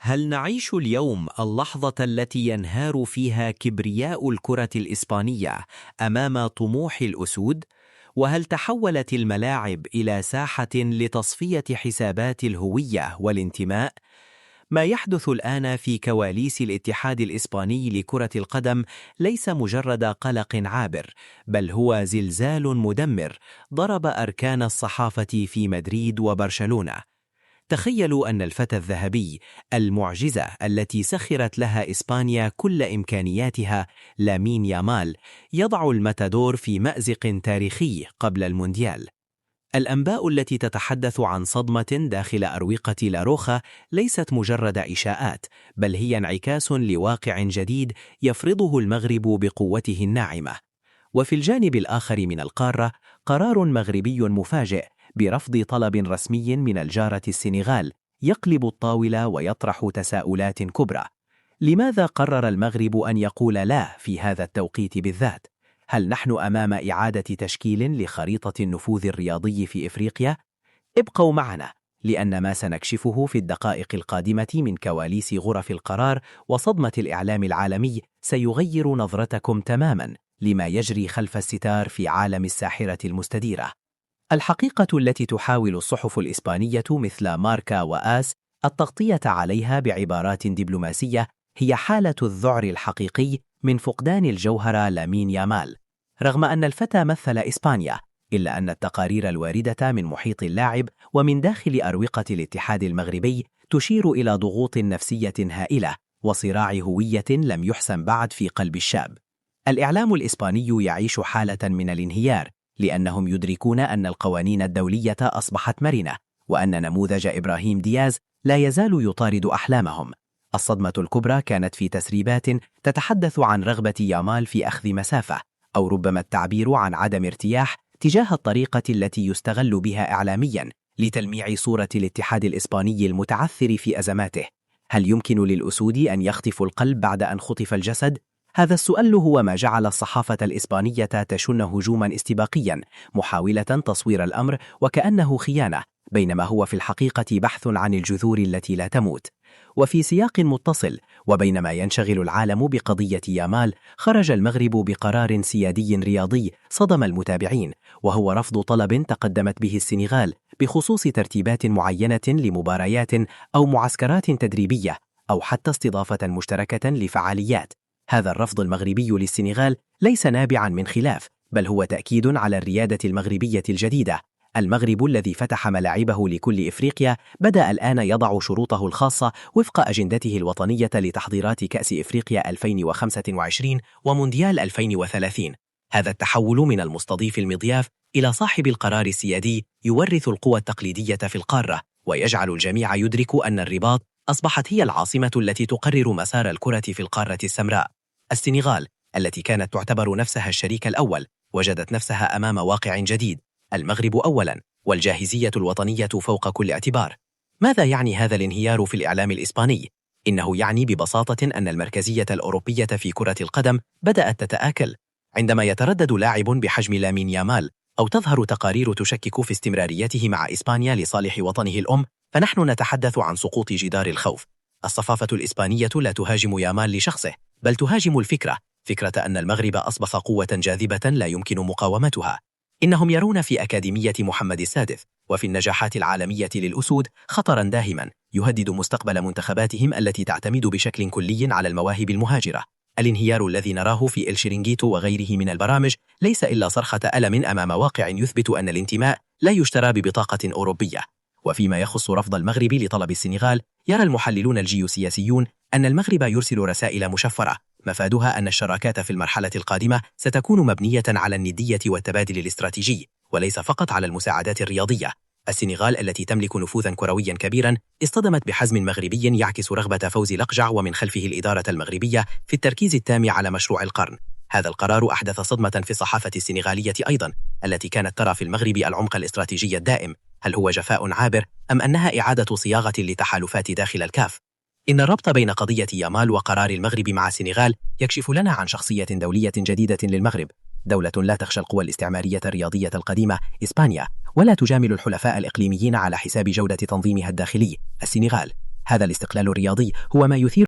هل نعيش اليوم اللحظة التي ينهار فيها كبرياء الكرة الإسبانية أمام طموح الأسود؟ وهل تحولت الملاعب إلى ساحة لتصفية حسابات الهوية والانتماء؟ ما يحدث الآن في كواليس الاتحاد الإسباني لكرة القدم ليس مجرد قلق عابر، بل هو زلزال مدمر ضرب أركان الصحافة في مدريد وبرشلونة. تخيلوا أن الفتى الذهبي، المعجزة التي سخرت لها إسبانيا كل إمكانياتها، لامين يامال، يضع الماتادور في مأزق تاريخي قبل المونديال. الأنباء التي تتحدث عن صدمة داخل أروقة لاروخا ليست مجرد إشاءات، بل هي انعكاس لواقع جديد يفرضه المغرب بقوته الناعمة. وفي الجانب الآخر من القارة، قرار مغربي مفاجئ برفض طلب رسمي من الجارة السنغال يقلب الطاولة ويطرح تساؤلات كبرى. لماذا قرر المغرب أن يقول لا في هذا التوقيت بالذات؟ هل نحن أمام إعادة تشكيل لخريطة النفوذ الرياضي في إفريقيا؟ ابقوا معنا، لأن ما سنكشفه في الدقائق القادمة من كواليس غرف القرار وصدمة الإعلام العالمي سيغير نظرتكم تماماً لما يجري خلف الستار في عالم الساحرة المستديرة. الحقيقة التي تحاول الصحف الإسبانية مثل ماركا وآس التغطية عليها بعبارات دبلوماسية هي حالة الذعر الحقيقي من فقدان الجوهرة لامين يامال. رغم أن الفتى مثل إسبانيا، إلا أن التقارير الواردة من محيط اللاعب ومن داخل أروقة الاتحاد المغربي تشير إلى ضغوط نفسية هائلة وصراع هوية لم يحسم بعد في قلب الشاب. الإعلام الإسباني يعيش حالة من الانهيار، لأنهم يدركون أن القوانين الدولية أصبحت مرنة، وأن نموذج إبراهيم دياز لا يزال يطارد أحلامهم. الصدمة الكبرى كانت في تسريبات تتحدث عن رغبة يامال في أخذ مسافة، أو ربما التعبير عن عدم ارتياح تجاه الطريقة التي يستغل بها إعلامياً لتلميع صورة الاتحاد الإسباني المتعثر في أزماته. هل يمكن للأسود أن يخطفوا القلب بعد أن خطف الجسد؟ هذا السؤال هو ما جعل الصحافة الإسبانية تشن هجوماً استباقياً، محاولة تصوير الأمر وكأنه خيانة، بينما هو في الحقيقة بحث عن الجذور التي لا تموت. وفي سياق متصل، وبينما ينشغل العالم بقضية يامال، خرج المغرب بقرار سيادي رياضي صدم المتابعين، وهو رفض طلب تقدمت به السنغال بخصوص ترتيبات معينة لمباريات أو معسكرات تدريبية، أو حتى استضافة مشتركة لفعاليات. هذا الرفض المغربي للسنغال ليس نابعاً من خلاف، بل هو تأكيد على الريادة المغربية الجديدة. المغرب الذي فتح ملاعبه لكل إفريقيا بدأ الآن يضع شروطه الخاصة وفق أجندته الوطنية لتحضيرات كأس إفريقيا 2025 ومونديال 2030. هذا التحول من المستضيف المضياف إلى صاحب القرار السيادي يورث القوى التقليدية في القارة، ويجعل الجميع يدرك أن الرباط أصبحت هي العاصمة التي تقرر مسار الكرة في القارة السمراء. السنغال التي كانت تعتبر نفسها الشريك الأول وجدت نفسها أمام واقع جديد، المغرب أولاً والجاهزية الوطنية فوق كل اعتبار. ماذا يعني هذا الانهيار في الإعلام الإسباني؟ إنه يعني ببساطة أن المركزية الأوروبية في كرة القدم بدأت تتآكل. عندما يتردد لاعب بحجم لامين يامال أو تظهر تقارير تشكك في استمراريته مع إسبانيا لصالح وطنه الأم، فنحن نتحدث عن سقوط جدار الخوف. الصحافة الإسبانية لا تهاجم يامال لشخصه، بل تهاجم الفكرة، فكرة أن المغرب أصبح قوة جاذبة لا يمكن مقاومتها. إنهم يرون في أكاديمية محمد السادس وفي النجاحات العالمية للأسود خطراً داهماً يهدد مستقبل منتخباتهم التي تعتمد بشكل كلي على المواهب المهاجرة. الانهيار الذي نراه في الشيرينغيتو وغيره من البرامج ليس إلا صرخة ألم أمام واقع يثبت أن الانتماء لا يشترى ببطاقة أوروبية. وفيما يخص رفض المغرب لطلب السنغال، يرى المحللون الجيوسياسيون أن المغرب يرسل رسائل مشفرة مفادها أن الشراكات في المرحلة القادمة ستكون مبنية على الندية والتبادل الاستراتيجي، وليس فقط على المساعدات الرياضية. السنغال التي تملك نفوذا كرويا كبيرا اصطدمت بحزم مغربي يعكس رغبة فوز لقجع ومن خلفه الإدارة المغربية في التركيز التام على مشروع القرن. هذا القرار أحدث صدمة في الصحافة السنغالية أيضا، التي كانت ترى في المغرب العمق الاستراتيجي الدائم. هل هو جفاء عابر أم أنها إعادة صياغة لتحالفات داخل الكاف؟ إن الربط بين قضية يامال وقرار المغرب مع السنغال يكشف لنا عن شخصية دولية جديدة للمغرب، دولة لا تخشى القوى الاستعمارية الرياضية القديمة إسبانيا، ولا تجامل الحلفاء الإقليميين على حساب جودة تنظيمها الداخلي السنغال. هذا الاستقلال الرياضي هو ما يثير